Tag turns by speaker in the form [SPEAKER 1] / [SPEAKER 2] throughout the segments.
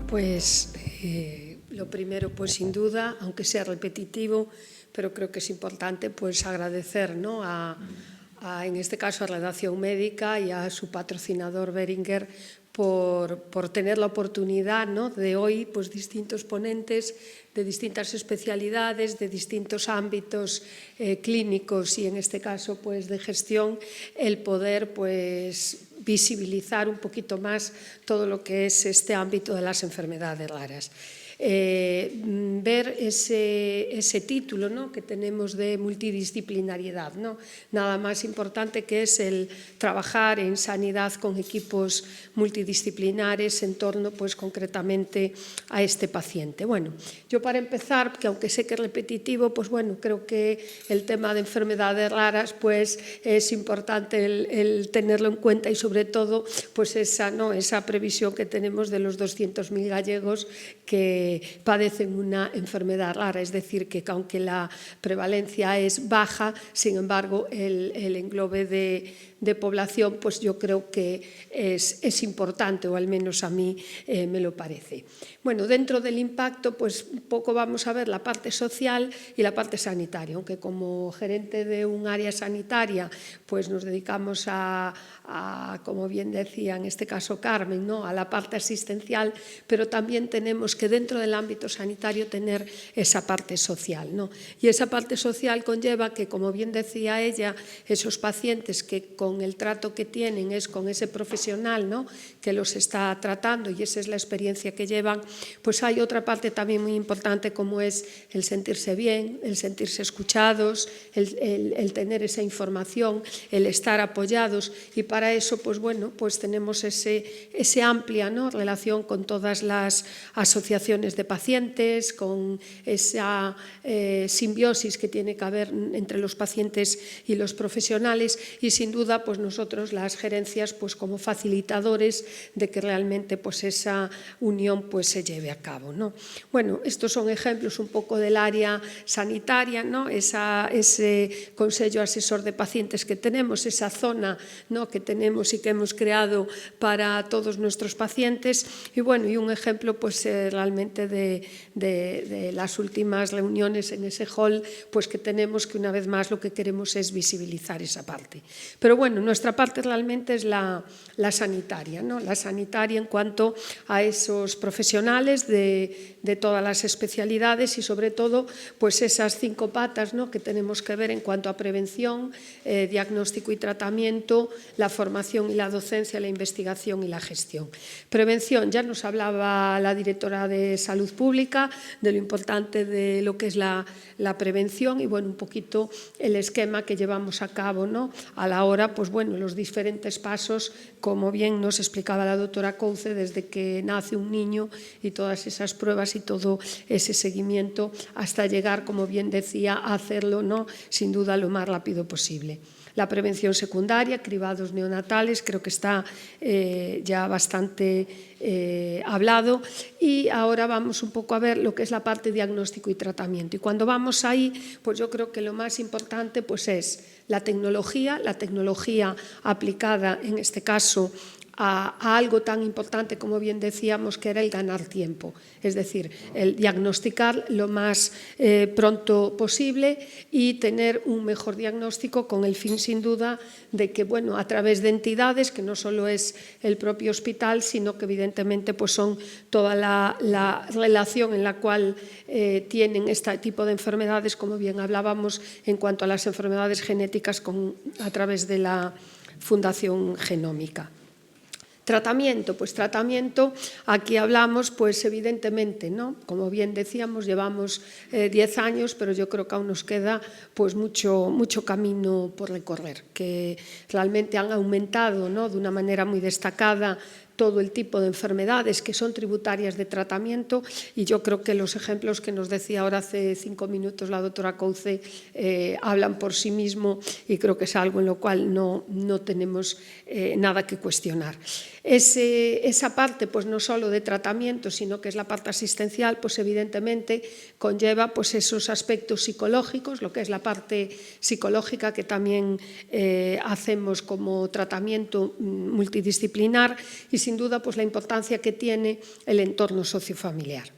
[SPEAKER 1] Pues lo primero, pues sin duda, aunque sea repetitivo, pero creo que es importante pues agradecer, ¿no?, en este caso a Redacción Médica y a su patrocinador Beringer por tener la oportunidad, ¿no?, de hoy pues distintos ponentes de distintas especialidades, de distintos ámbitos clínicos y en este caso pues de gestión, el poder pues visibilizar un poquito más todo lo que es este ámbito de las enfermedades raras. Ver ese título, ¿no?, que tenemos de multidisciplinariedad, ¿no?, nada más importante que es el trabajar en sanidad con equipos multidisciplinares en torno pues concretamente a este paciente. Bueno, yo para empezar, que aunque sé que es repetitivo, pues bueno, creo que el tema de enfermedades raras pues es importante el tenerlo en cuenta y sobre todo pues esa previsión que tenemos de los 200.000 gallegos que padecen una enfermedad rara, es decir, que aunque la prevalencia es baja, sin embargo, el englobe de población, pues yo creo que es importante, o al menos a mí me lo parece. Bueno, dentro del impacto, pues un poco vamos a ver la parte social y la parte sanitaria, aunque como gerente de un área sanitaria, pues nos dedicamos a como bien decía en este caso Carmen, ¿no?, a la parte asistencial, pero también tenemos que dentro del ámbito sanitario tener esa parte social, ¿no? Y esa parte social conlleva que, como bien decía ella, esos pacientes que con el trato que tienen es con ese profesional, ¿no?, que los está tratando y esa es la experiencia que llevan, pues hay otra parte también muy importante como es el sentirse bien, el sentirse escuchados, el tener esa información, el estar apoyados y para eso pues bueno, pues tenemos ese amplia, ¿no?, relación con todas las asociaciones de pacientes, con esa simbiosis que tiene que haber entre los pacientes y los profesionales y sin duda pues nosotros las gerencias pues como facilitadores de que realmente pues esa unión pues se lleve a cabo, ¿no? Bueno, estos son ejemplos un poco del área sanitaria, ¿no?, ese Consejo Asesor de Pacientes que tenemos, esa zona, ¿no?, que tenemos y que hemos creado para todos nuestros pacientes y bueno, y un ejemplo pues realmente de las últimas reuniones en ese hall pues que tenemos, que una vez más lo que queremos es visibilizar esa parte. Pero bueno, nuestra parte realmente es la sanitaria, ¿no?, la sanitaria en cuanto a esos profesionales de todas las especialidades y sobre todo pues esas 5 patas, ¿no?, que tenemos que ver en cuanto a prevención, diagnóstico y tratamiento, la formación y la docencia, la investigación y la gestión. Prevención, ya nos hablaba la directora de Salud Pública de lo importante de lo que es la prevención y bueno, un poquito el esquema que llevamos a cabo, ¿no?, a la hora, pues bueno, los diferentes pasos, como bien nos explicaba la doctora Couce, desde que nace un niño y todas esas pruebas y todo ese seguimiento hasta llegar, como bien decía, a hacerlo, ¿no?, sin duda lo más rápido posible. La prevención secundaria, cribados neonatales, creo que está ya bastante hablado y ahora vamos un poco a ver lo que es la parte diagnóstico y tratamiento. Y cuando vamos ahí, pues yo creo que lo más importante pues es la tecnología aplicada en este caso a algo tan importante como bien decíamos que era el ganar tiempo, es decir, el diagnosticar lo más pronto posible y tener un mejor diagnóstico con el fin sin duda de que bueno, a través de entidades que no solo es el propio hospital sino que evidentemente pues son toda la relación en la cual tienen este tipo de enfermedades, como bien hablábamos en cuanto a las enfermedades genéticas a través de la Fundación Genómica. Tratamiento, pues tratamiento, aquí hablamos pues evidentemente, ¿no?, como bien decíamos, llevamos 10 años, pero yo creo que aún nos queda pues mucho camino por recorrer, que realmente han aumentado, ¿no?, de una manera muy destacada todo el tipo de enfermedades que son tributarias de tratamiento y yo creo que los ejemplos que nos decía ahora hace 5 minutos la doctora Couce hablan por sí mismo y creo que es algo en lo cual no tenemos nada que cuestionar. Esa parte pues no solo de tratamiento sino que es la parte asistencial, pues evidentemente conlleva pues esos aspectos psicológicos, lo que es la parte psicológica que también hacemos como tratamiento multidisciplinar y sin duda pues la importancia que tiene el entorno sociofamiliar.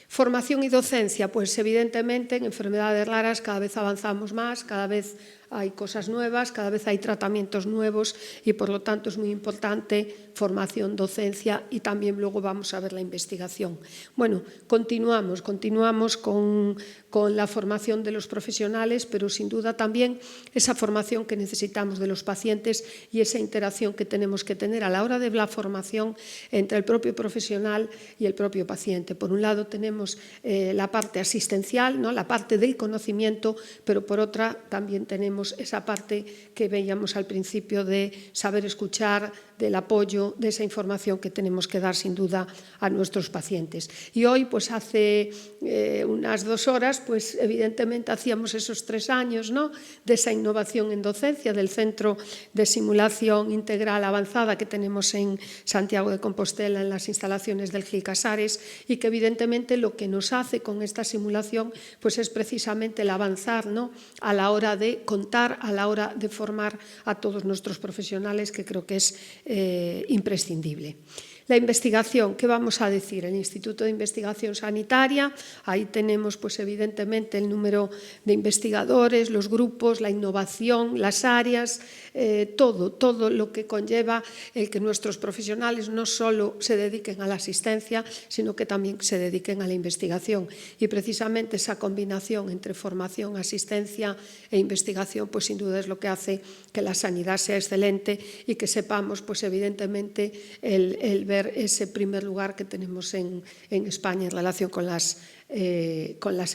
[SPEAKER 1] Formación y docencia, pues evidentemente en enfermedades raras cada vez avanzamos más, cada vez hay cosas nuevas, cada vez hay tratamientos nuevos y por lo tanto es muy importante formación, docencia y también luego vamos a ver la investigación. Bueno, continuamos con la formación de los profesionales, pero sin duda también esa formación que necesitamos de los pacientes y esa interacción que tenemos que tener a la hora de la formación entre el propio profesional y el propio paciente. Por un lado tenemos la parte asistencial, ¿no? La parte del conocimiento, pero por otra también tenemos esa parte que veíamos al principio de saber escuchar, del apoyo, de esa información que tenemos que dar sin duda a nuestros pacientes. Y hoy, pues hace unas 2 horas, pues evidentemente hacíamos esos 3 años, ¿no?, de esa innovación en docencia del Centro de Simulación Integral Avanzada que tenemos en Santiago de Compostela, en las instalaciones del Gil Casares, y que evidentemente lo que nos hace con esta simulación pues es precisamente el avanzar, ¿no?, a la hora de contar, a la hora de formar a todos nuestros profesionales, que creo que es imprescindible. La investigación, ¿qué vamos a decir? El Instituto de Investigación Sanitaria, ahí tenemos pues evidentemente el número de investigadores, los grupos, la innovación, las áreas, todo lo que conlleva el que nuestros profesionales no solo se dediquen a la asistencia, sino que también se dediquen a la investigación. Y precisamente esa combinación entre formación, asistencia e investigación, pues sin duda es lo que hace que la sanidad sea excelente y que sepamos, pues evidentemente, el ver ese primer lugar que tenemos en España en relación con las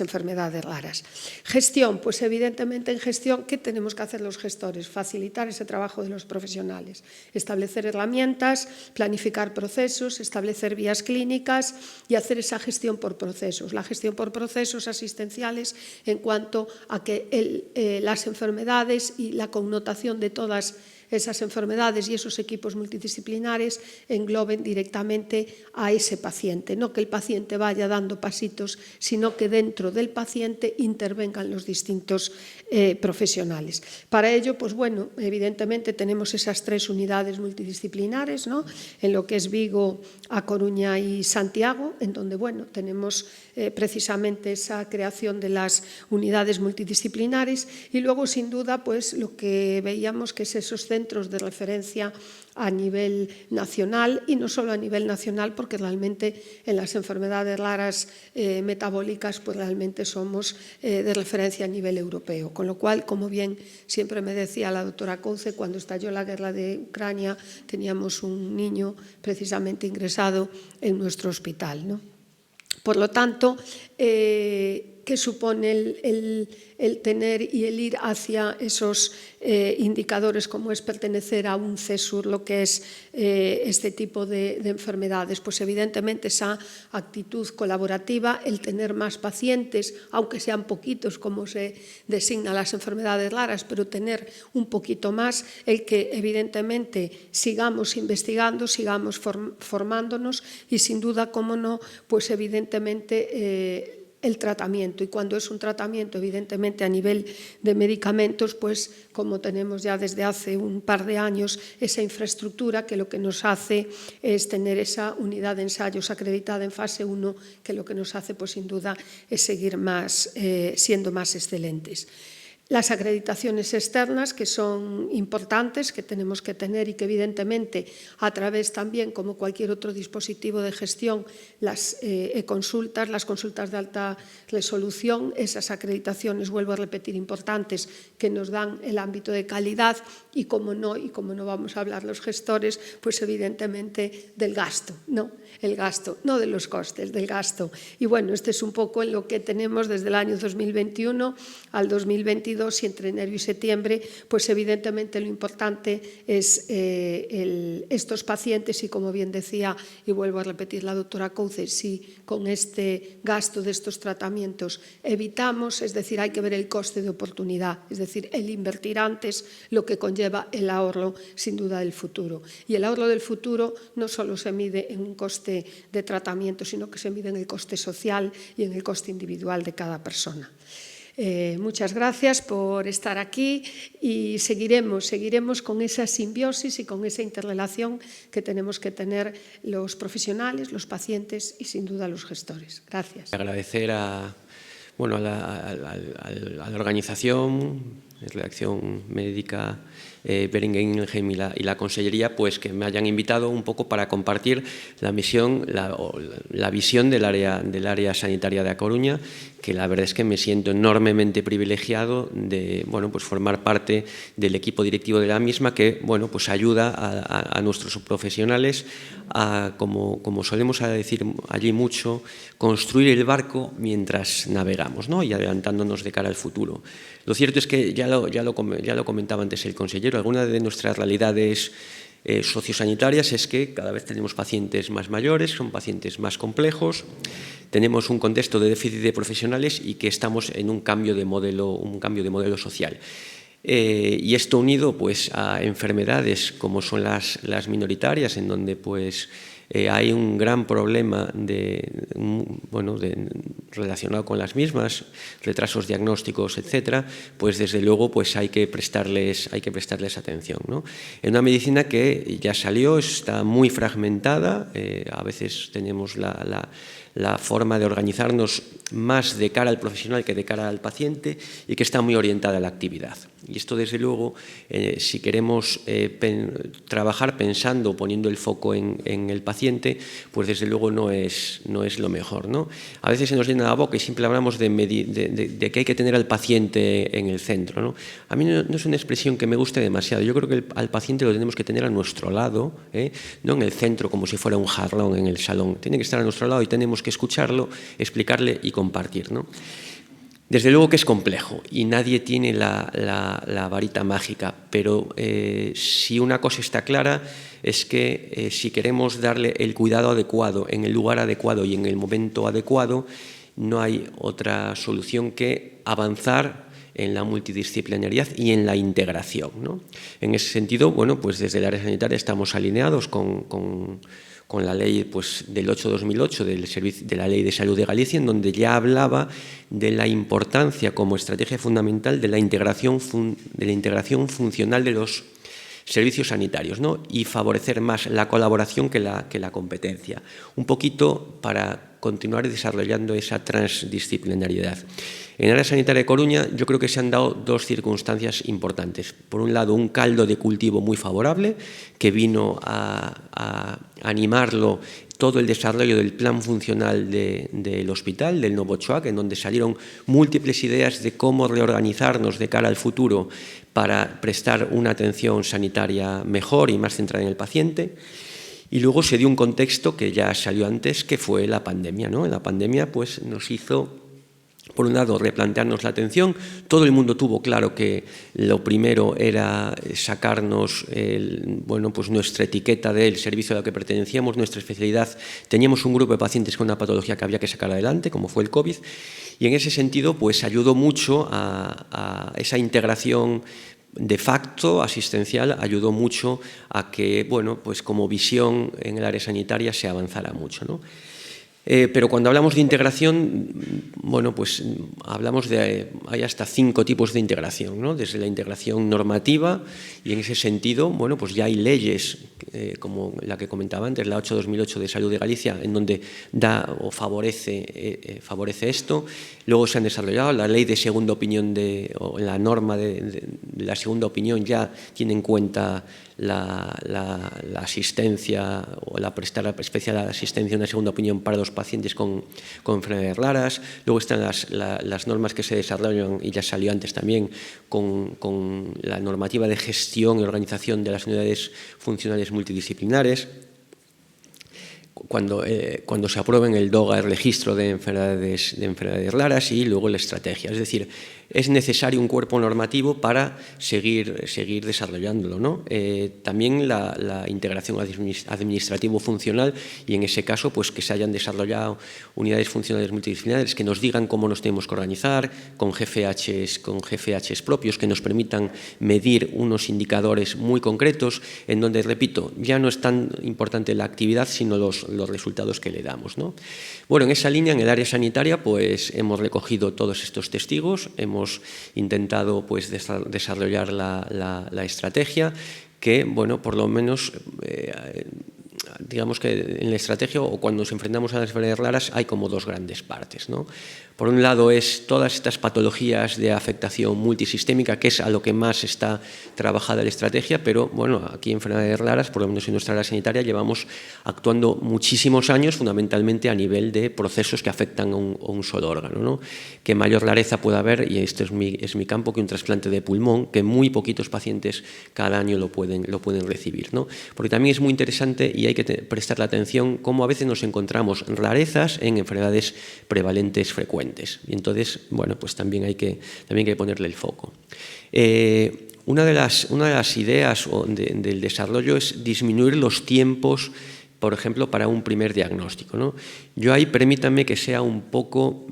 [SPEAKER 1] enfermedades raras. Gestión, pues evidentemente en gestión, ¿qué tenemos que hacer los gestores? Facilitar ese trabajo de los profesionales, establecer herramientas, planificar procesos, establecer vías clínicas y hacer esa gestión por procesos. La gestión por procesos asistenciales en cuanto a que las enfermedades y la connotación de todas esas enfermedades y esos equipos multidisciplinares engloben directamente a ese paciente, no que el paciente vaya dando pasitos, sino que dentro del paciente intervengan los distintos profesionales. Para ello, pues bueno, evidentemente tenemos esas 3 unidades multidisciplinares, ¿no?, en lo que es Vigo, A Coruña y Santiago, en donde bueno, tenemos precisamente esa creación de las unidades multidisciplinares y luego sin duda pues lo que veíamos que es esos centros de referencia a nivel nacional y no solo a nivel nacional porque realmente en las enfermedades raras metabólicas pues realmente somos de referencia a nivel europeo, con lo cual, como bien siempre me decía la doctora Couce, cuando estalló la guerra de Ucrania teníamos un niño precisamente ingresado en nuestro hospital, ¿no? Por lo tanto, ¿qué supone el tener y el ir hacia esos indicadores como es pertenecer a un CESUR, lo que es este tipo de enfermedades? Pues evidentemente esa actitud colaborativa, el tener más pacientes, aunque sean poquitos como se designan las enfermedades raras, pero tener un poquito más, el que evidentemente sigamos investigando, sigamos formándonos y sin duda, cómo no, pues evidentemente el tratamiento. Y cuando es un tratamiento, evidentemente, a nivel de medicamentos, pues como tenemos ya desde hace un par de años esa infraestructura que lo que nos hace es tener esa unidad de ensayos acreditada en fase 1, que lo que nos hace, pues sin duda, es seguir siendo más excelentes. Las acreditaciones externas, que son importantes, que tenemos que tener y que evidentemente a través también, como cualquier otro dispositivo de gestión, las e-consultas, las consultas de alta resolución, esas acreditaciones, vuelvo a repetir, importantes, que nos dan el ámbito de calidad y como no vamos a hablar los gestores, pues evidentemente del gasto, ¿no? El gasto, no de los costes, del gasto. Y bueno, este es un poco en lo que tenemos desde el año 2021 al 2022 y entre enero y septiembre, pues evidentemente lo importante es estos pacientes y como bien decía y vuelvo a repetir la doctora Couce, si con este gasto de estos tratamientos evitamos, es decir, hay que ver el coste de oportunidad, es decir, el invertir antes lo que conlleva el ahorro sin duda del futuro. Y el ahorro del futuro no solo se mide en un coste de tratamiento, sino que se mide en el coste social y en el coste individual de cada persona. Muchas gracias por estar aquí y seguiremos con esa simbiosis y con esa interrelación que tenemos que tener los profesionales, los pacientes y sin duda los gestores. Gracias.
[SPEAKER 2] Agradecer a la organización, Redacción Médica, Boehringer Ingelheim y la Consellería, pues que me hayan invitado un poco para compartir la visión del área sanitaria de A Coruña, que la verdad es que me siento enormemente privilegiado de pues formar parte del equipo directivo de la misma, que pues ayuda a nuestros profesionales a, como solemos decir allí mucho, construir el barco mientras navegamos, ¿no? Y adelantándonos de cara al futuro. Lo cierto es que ya lo comentaba antes el consejero, alguna de nuestras realidades sociosanitarias es que cada vez tenemos pacientes más mayores, son pacientes más complejos, tenemos un contexto de déficit de profesionales y que estamos en un cambio de modelo social. Y esto unido pues a enfermedades como son las minoritarias, en donde pues hay un gran problema relacionado con las mismas, retrasos diagnósticos, etcétera, pues desde luego pues hay que prestarles atención, ¿no? En una medicina que ya salió, está muy fragmentada, a veces tenemos la forma de organizarnos más de cara al profesional que de cara al paciente y que está muy orientada a la actividad. Y esto, desde luego, si queremos trabajar pensando, poniendo el foco en el paciente, pues desde luego no es lo mejor, ¿no? A veces se nos llena la boca y siempre hablamos de que hay que tener al paciente en el centro, ¿no? A mí no es una expresión que me guste demasiado. Yo creo que al paciente lo tenemos que tener a nuestro lado, no en el centro como si fuera un jarrón en el salón. Tiene que estar a nuestro lado y tenemos que escucharlo, explicarle y compartir, ¿no? Desde luego que es complejo y nadie tiene la varita mágica, pero si una cosa está clara es que si queremos darle el cuidado adecuado, en el lugar adecuado y en el momento adecuado, no hay otra solución que avanzar en la multidisciplinariedad y en la integración, ¿no? En ese sentido, pues desde el área sanitaria estamos alineados con la ley pues, del 8-2008 de la Ley de Salud de Galicia, en donde ya hablaba de la importancia como estrategia fundamental de la integración funcional de los servicios sanitarios, ¿no? Y favorecer más la colaboración que la competencia. Un poquito para continuar desarrollando esa transdisciplinariedad. En el área sanitaria de Coruña yo creo que se han dado dos circunstancias importantes. Por un lado, un caldo de cultivo muy favorable que vino a animarlo todo el desarrollo del plan funcional del hospital, del Novo Choac, en donde salieron múltiples ideas de cómo reorganizarnos de cara al futuro para prestar una atención sanitaria mejor y más centrada en el paciente. Y luego se dio un contexto que ya salió antes, que fue la pandemia, ¿no? La pandemia pues, nos hizo, por un lado, replantearnos la atención. Todo el mundo tuvo claro que lo primero era sacarnos pues nuestra etiqueta del servicio al que pertenecíamos, nuestra especialidad. Teníamos un grupo de pacientes con una patología que había que sacar adelante, como fue el COVID, y en ese sentido pues, ayudó mucho a esa integración de facto asistencial, ayudó mucho a que, pues como visión en el área sanitaria se avanzara mucho, ¿no? Pero cuando hablamos de integración, pues hablamos hay hasta 5 tipos de integración, ¿no? Desde la integración normativa, y en ese sentido, pues ya hay leyes, como la que comentaba antes, la 8-2008 de Salud de Galicia, en donde da o favorece esto. Luego se han desarrollado la ley de segunda opinión, o la norma de la segunda opinión ya tiene en cuenta la asistencia o la prestar especial asistencia, una segunda opinión para los pacientes con enfermedades raras. Luego están las normas que se desarrollan, y ya salió antes también, con la normativa de gestión y organización de las unidades funcionales multidisciplinares. Cuando se aprueba en el DOGA el registro de enfermedades raras, y luego la estrategia. Es decir, es necesario un cuerpo normativo para seguir desarrollándolo, ¿no? También la integración administrativo-funcional, y en ese caso pues que se hayan desarrollado unidades funcionales multidisciplinares que nos digan cómo nos tenemos que organizar, con GFHs propios que nos permitan medir unos indicadores muy concretos, en donde, repito, ya no es tan importante la actividad, sino los resultados que le damos, ¿no? Bueno, en esa línea, en el área sanitaria, pues hemos recogido todos estos testigos, hemos intentado pues desarrollar la estrategia que, bueno, por lo menos digamos que en la estrategia o cuando nos enfrentamos a las enfermedades raras hay como dos grandes partes, ¿no? Por un lado es todas estas patologías de afectación multisistémica, que es a lo que más está trabajada la estrategia, pero bueno, aquí en enfermedades raras, por lo menos en nuestra área sanitaria, llevamos actuando muchísimos años, fundamentalmente a nivel de procesos que afectan a un solo órgano, ¿no? Que mayor rareza puede haber, y esto es mi campo, que un trasplante de pulmón, que muy poquitos pacientes cada año lo pueden recibir, ¿no? Porque también es muy interesante y hay que prestarle atención cómo a veces nos encontramos rarezas en enfermedades prevalentes frecuentes. Y entonces, bueno, pues también hay que ponerle el foco. Una de las ideas del desarrollo es disminuir los tiempos, por ejemplo, para un primer diagnóstico, ¿no? Yo ahí permítanme que sea un poco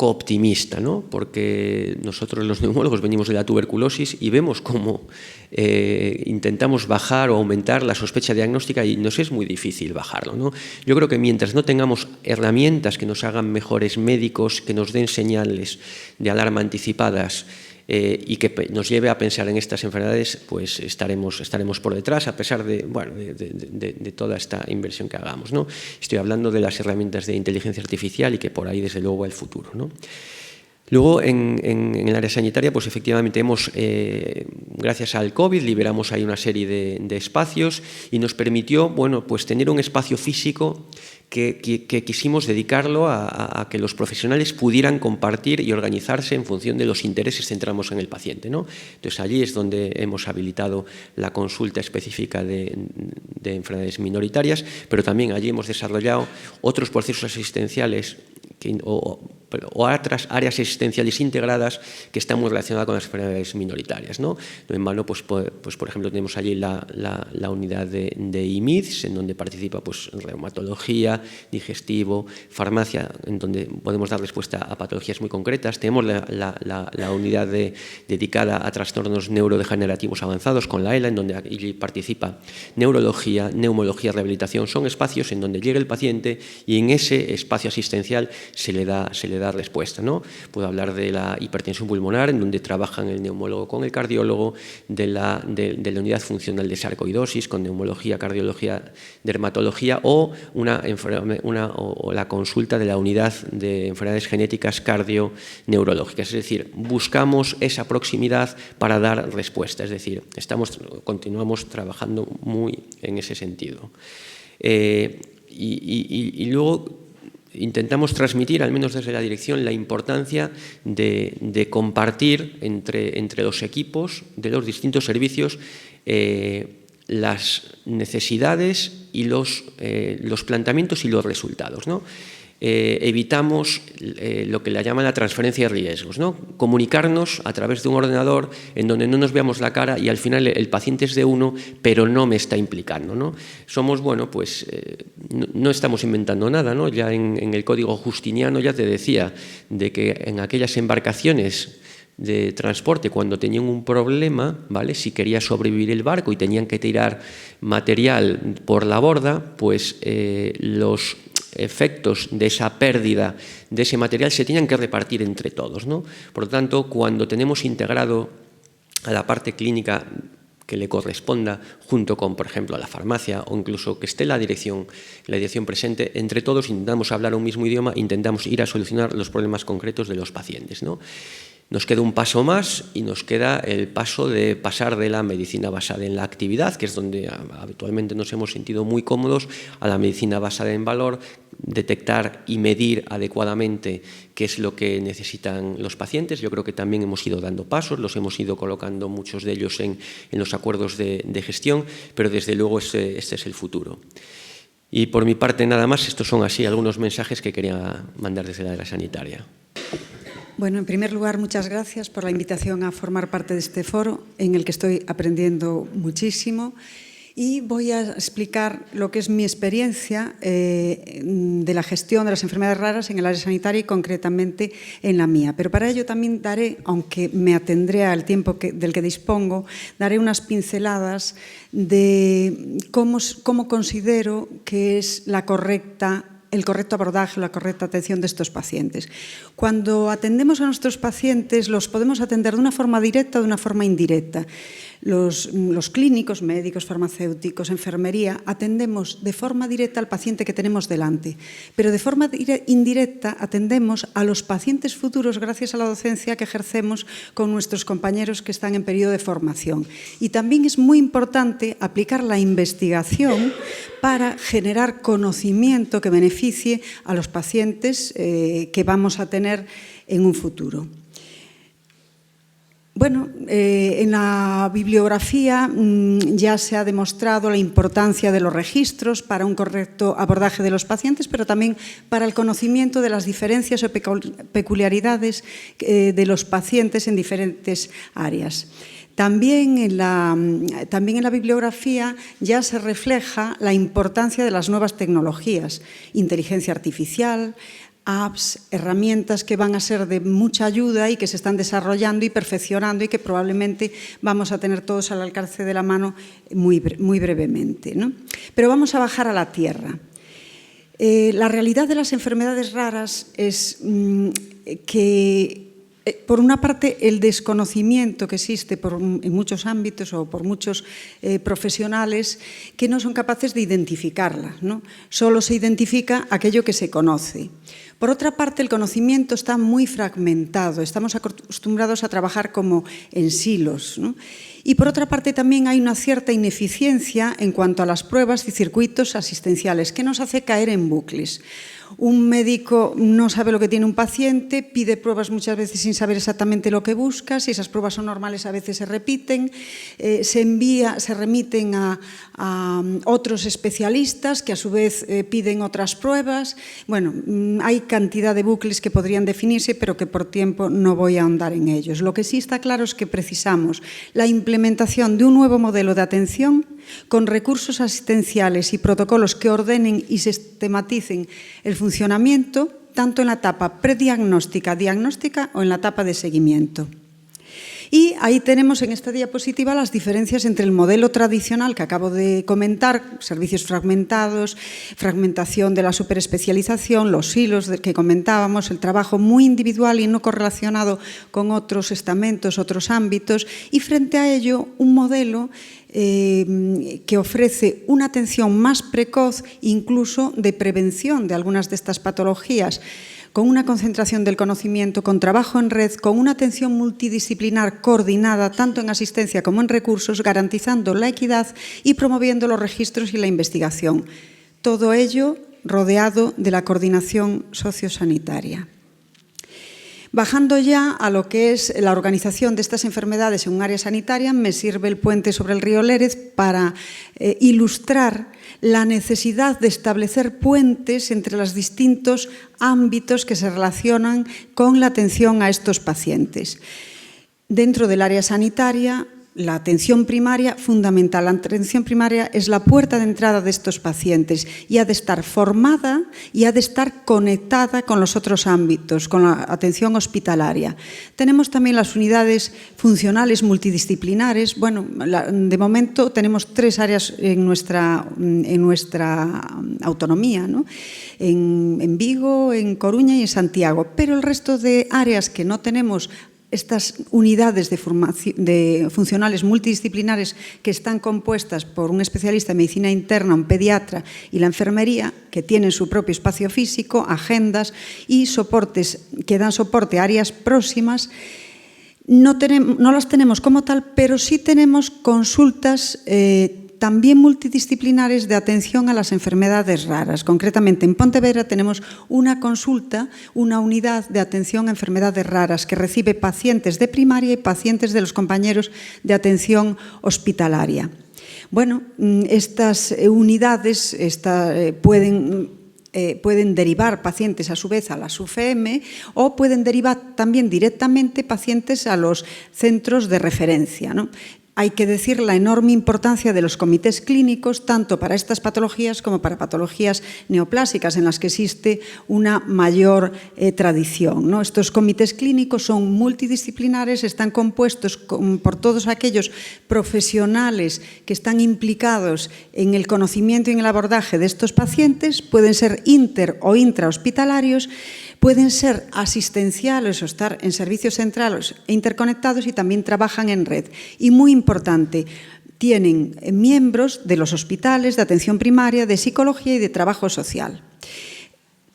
[SPEAKER 2] optimista, ¿no? Porque nosotros los neumólogos venimos de la tuberculosis y vemos cómo intentamos bajar o aumentar la sospecha diagnóstica y nos es muy difícil bajarlo, ¿no? Yo creo que mientras no tengamos herramientas que nos hagan mejores médicos, que nos den señales de alarma anticipadas y que nos lleve a pensar en estas enfermedades, pues estaremos por detrás, a pesar de toda esta inversión que hagamos, ¿no? Estoy hablando de las herramientas de inteligencia artificial y que por ahí, desde luego, va el futuro, ¿no? Luego, en el área sanitaria, pues efectivamente gracias al COVID, liberamos ahí una serie de espacios y nos permitió, bueno, pues tener un espacio físico que quisimos dedicarlo a que los profesionales pudieran compartir y organizarse en función de los intereses que centramos en el paciente, ¿no? Entonces, allí es donde hemos habilitado la consulta específica de enfermedades minoritarias, pero también allí hemos desarrollado otros procesos asistenciales o otras áreas existenciales integradas que están muy relacionadas con las enfermedades minoritarias, ¿no? En vano, pues por ejemplo, tenemos allí la unidad de IMIDS, en donde participa pues reumatología, digestivo, farmacia, en donde podemos dar respuesta a patologías muy concretas. Tenemos la unidad dedicada a trastornos neurodegenerativos avanzados con la ELA, en donde allí participa neurología, neumología, rehabilitación. Son espacios en donde llega el paciente y en ese espacio asistencial se le da respuesta, ¿no? Puedo hablar de la hipertensión pulmonar, en donde trabajan el neumólogo con el cardiólogo, de la unidad funcional de sarcoidosis con neumología, cardiología, dermatología, o la consulta de la unidad de enfermedades genéticas cardio-neurológicas. Es decir, buscamos esa proximidad para dar respuesta, es decir, continuamos trabajando muy en ese sentido. Y luego intentamos transmitir, al menos desde la dirección, la importancia de compartir entre los equipos de los distintos servicios las necesidades y los planteamientos y los resultados, ¿no? Evitamos lo que le llaman la transferencia de riesgos, ¿no? Comunicarnos a través de un ordenador en donde no nos veamos la cara y al final el paciente es de uno, pero no me está implicando, ¿no? Somos, bueno, pues no estamos inventando nada, ¿no? Ya en el código justiniano ya te decía de que en aquellas embarcaciones de transporte, cuando tenían un problema, ¿vale? Si quería sobrevivir el barco y tenían que tirar material por la borda, pues los efectos de esa pérdida de ese material se tenían que repartir entre todos, ¿no? Por lo tanto, cuando tenemos integrado a la parte clínica que le corresponda, junto con, por ejemplo, la farmacia, o incluso que esté la dirección presente, entre todos intentamos hablar un mismo idioma, intentamos ir a solucionar los problemas concretos de los pacientes, ¿no? Nos queda un paso más y nos queda el paso de pasar de la medicina basada en la actividad, que es donde habitualmente nos hemos sentido muy cómodos, a la medicina basada en valor, detectar y medir adecuadamente qué es lo que necesitan los pacientes. Yo creo que también hemos ido dando pasos, los hemos ido colocando muchos de ellos en los acuerdos de gestión, pero desde luego este es el futuro. Y por mi parte nada más, estos son así algunos mensajes que quería mandar desde la área sanitaria.
[SPEAKER 3] Bueno, en primer lugar, muchas gracias por la invitación a formar parte de este foro, en el que estoy aprendiendo muchísimo. Y voy a explicar lo que es mi experiencia de la gestión de las enfermedades raras en el área sanitaria y concretamente en la mía. Pero para ello también daré, aunque me atendré al tiempo del que dispongo, daré unas pinceladas de cómo considero que es el correcto abordaje, la correcta atención de estos pacientes. Cuando atendemos a nuestros pacientes, los podemos atender de una forma directa o de una forma indirecta. Los clínicos, médicos, farmacéuticos, enfermería, atendemos de forma directa al paciente que tenemos delante, pero de forma indirecta atendemos a los pacientes futuros gracias a la docencia que ejercemos con nuestros compañeros que están en periodo de formación. Y también es muy importante aplicar la investigación para generar conocimiento que beneficie a los pacientes que vamos a tener en un futuro. Bueno, en la bibliografía ya se ha demostrado la importancia de los registros para un correcto abordaje de los pacientes, pero también para el conocimiento de las diferencias o peculiaridades de los pacientes en diferentes áreas. También en la bibliografía ya se refleja la importancia de las nuevas tecnologías, inteligencia artificial, apps, herramientas que van a ser de mucha ayuda y que se están desarrollando y perfeccionando y que probablemente vamos a tener todos al alcance de la mano muy brevemente, ¿no? Pero vamos a bajar a la tierra. La realidad de las enfermedades raras es que, por una parte, el desconocimiento que existe en muchos ámbitos o por muchos profesionales que no son capaces de identificarla, ¿no? Solo se identifica aquello que se conoce. Por otra parte, el conocimiento está muy fragmentado, estamos acostumbrados a trabajar como en silos, ¿no? Y por otra parte también hay una cierta ineficiencia en cuanto a las pruebas y circuitos asistenciales que nos hace caer en bucles. Un médico no sabe lo que tiene un paciente, pide pruebas muchas veces sin saber exactamente lo que busca, si esas pruebas son normales a veces se repiten, se remiten a otros especialistas que a su vez piden otras pruebas. Bueno, hay cantidad de bucles que podrían definirse, pero que por tiempo no voy a ahondar en ellos. Lo que sí está claro es que precisamos la implementación de un nuevo modelo de atención con recursos asistenciales y protocolos que ordenen y sistematicen el funcionamiento, tanto en la etapa prediagnóstica, diagnóstica o en la etapa de seguimiento. Y ahí tenemos en esta diapositiva las diferencias entre el modelo tradicional que acabo de comentar, servicios fragmentados, fragmentación de la superespecialización, los hilos que comentábamos, el trabajo muy individual y no correlacionado con otros estamentos, otros ámbitos, y frente a ello un modelo que ofrece una atención más precoz, incluso de prevención de algunas de estas patologías, con una concentración del conocimiento, con trabajo en red, con una atención multidisciplinar coordinada tanto en asistencia como en recursos, garantizando la equidad y promoviendo los registros y la investigación. Todo ello rodeado de la coordinación sociosanitaria. Bajando ya a lo que es la organización de estas enfermedades en un área sanitaria, me sirve el puente sobre el río Lérez para ilustrar la necesidad de establecer puentes entre los distintos ámbitos que se relacionan con la atención a estos pacientes. Dentro del área sanitaria, la atención primaria, fundamental. La atención primaria es la puerta de entrada de estos pacientes y ha de estar formada y ha de estar conectada con los otros ámbitos, con la atención hospitalaria. Tenemos también las unidades funcionales multidisciplinares. Bueno, de momento tenemos 3 áreas en nuestra autonomía, ¿no? En Vigo, en Coruña y en Santiago, pero el resto de áreas que no tenemos estas unidades de funcionales multidisciplinares que están compuestas por un especialista en medicina interna, un pediatra y la enfermería, que tienen su propio espacio físico, agendas y soportes que dan soporte a áreas próximas, no las tenemos como tal, pero sí tenemos consultas también multidisciplinares de atención a las enfermedades raras. Concretamente, en Pontevedra tenemos una consulta, una unidad de atención a enfermedades raras que recibe pacientes de primaria y pacientes de los compañeros de atención hospitalaria. Bueno, estas unidades pueden derivar pacientes a su vez a las UFM o pueden derivar también directamente pacientes a los centros de referencia, ¿no? Hay que decir la enorme importancia de los comités clínicos, tanto para estas patologías como para patologías neoplásicas, en las que existe una mayor tradición, ¿no? Estos comités clínicos son multidisciplinares, están compuestos por todos aquellos profesionales que están implicados en el conocimiento y en el abordaje de estos pacientes, pueden ser inter o intrahospitalarios, pueden ser asistenciales o estar en servicios centrales e interconectados, y también trabajan en red. Y muy importante, tienen miembros de los hospitales de atención primaria, de psicología y de trabajo social.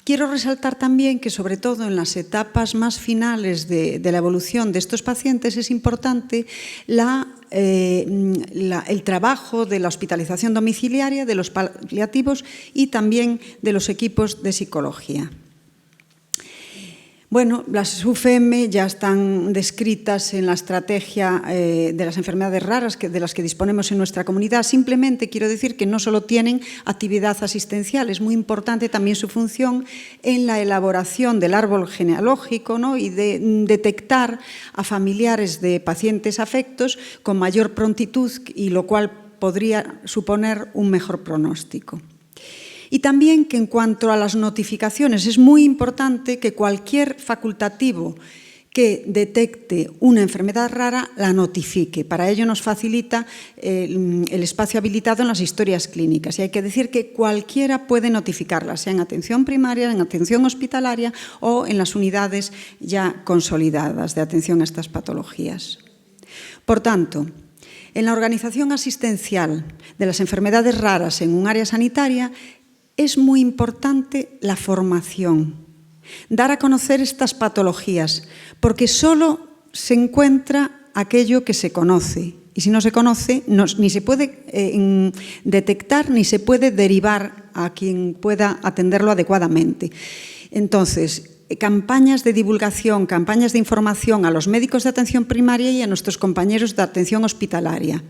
[SPEAKER 3] Quiero resaltar también que, sobre todo en las etapas más finales de la evolución de estos pacientes, es importante el trabajo de la hospitalización domiciliaria, de los paliativos y también de los equipos de psicología. Bueno, las UFM ya están descritas en la estrategia de las enfermedades raras de las que disponemos en nuestra comunidad. Simplemente quiero decir que no solo tienen actividad asistencial, es muy importante también su función en la elaboración del árbol genealógico, ¿no? Y de detectar a familiares de pacientes afectos con mayor prontitud, y lo cual podría suponer un mejor pronóstico. Y también que en cuanto a las notificaciones es muy importante que cualquier facultativo que detecte una enfermedad rara la notifique. Para ello nos facilita el espacio habilitado en las historias clínicas. Y hay que decir que cualquiera puede notificarla, sea en atención primaria, en atención hospitalaria o en las unidades ya consolidadas de atención a estas patologías. Por tanto, en la organización asistencial de las enfermedades raras en un área sanitaria, es muy importante la formación, dar a conocer estas patologías, porque solo se encuentra aquello que se conoce. Y si no se conoce, ni se puede detectar ni se puede derivar a quien pueda atenderlo adecuadamente. Entonces, campañas de divulgación, campañas de información a los médicos de atención primaria y a nuestros compañeros de atención hospitalaria.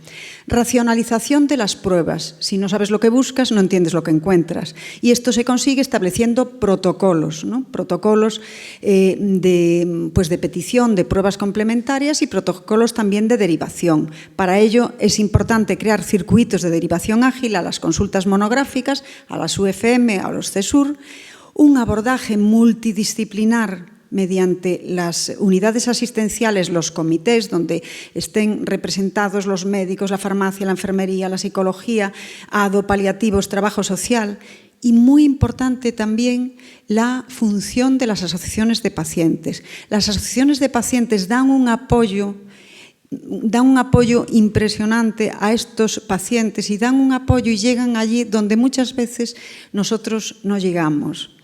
[SPEAKER 3] Racionalización de las pruebas. Si no sabes lo que buscas, no entiendes lo que encuentras. Y esto se consigue estableciendo protocolos, ¿no? Protocolos de petición de pruebas complementarias y protocolos también de derivación. Para ello es importante crear circuitos de derivación ágil a las consultas monográficas, a las UFM, a los CESUR, un abordaje multidisciplinar mediante las unidades asistenciales, los comités donde estén representados los médicos, la farmacia, la enfermería, la psicología, paliativos, trabajo social, y muy importante también la función de las asociaciones de pacientes. Las asociaciones de pacientes dan un apoyo impresionante a estos pacientes y dan un apoyo y llegan allí donde muchas veces nosotros no llegamos.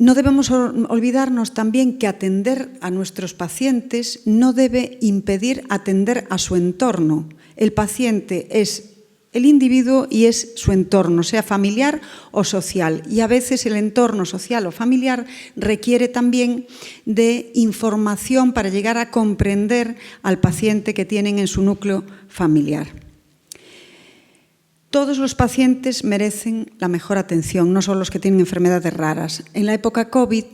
[SPEAKER 3] No debemos olvidarnos también que atender a nuestros pacientes no debe impedir atender a su entorno. El paciente es el individuo y es su entorno, sea familiar o social. Y a veces el entorno social o familiar requiere también de información para llegar a comprender al paciente que tienen en su núcleo familiar. Todos los pacientes merecen la mejor atención, no solo los que tienen enfermedades raras. En la época COVID,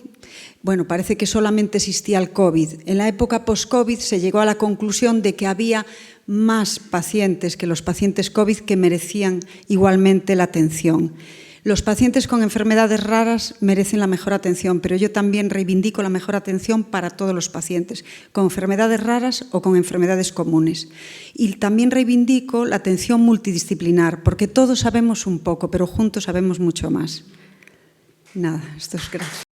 [SPEAKER 3] bueno, parece que solamente existía el COVID. En la época post-COVID se llegó a la conclusión de que había más pacientes que los pacientes COVID que merecían igualmente la atención. Los pacientes con enfermedades raras merecen la mejor atención, pero yo también reivindico la mejor atención para todos los pacientes, con enfermedades raras o con enfermedades comunes. Y también reivindico la atención multidisciplinar, porque todos sabemos un poco, pero juntos sabemos mucho más. Nada, esto es gracias.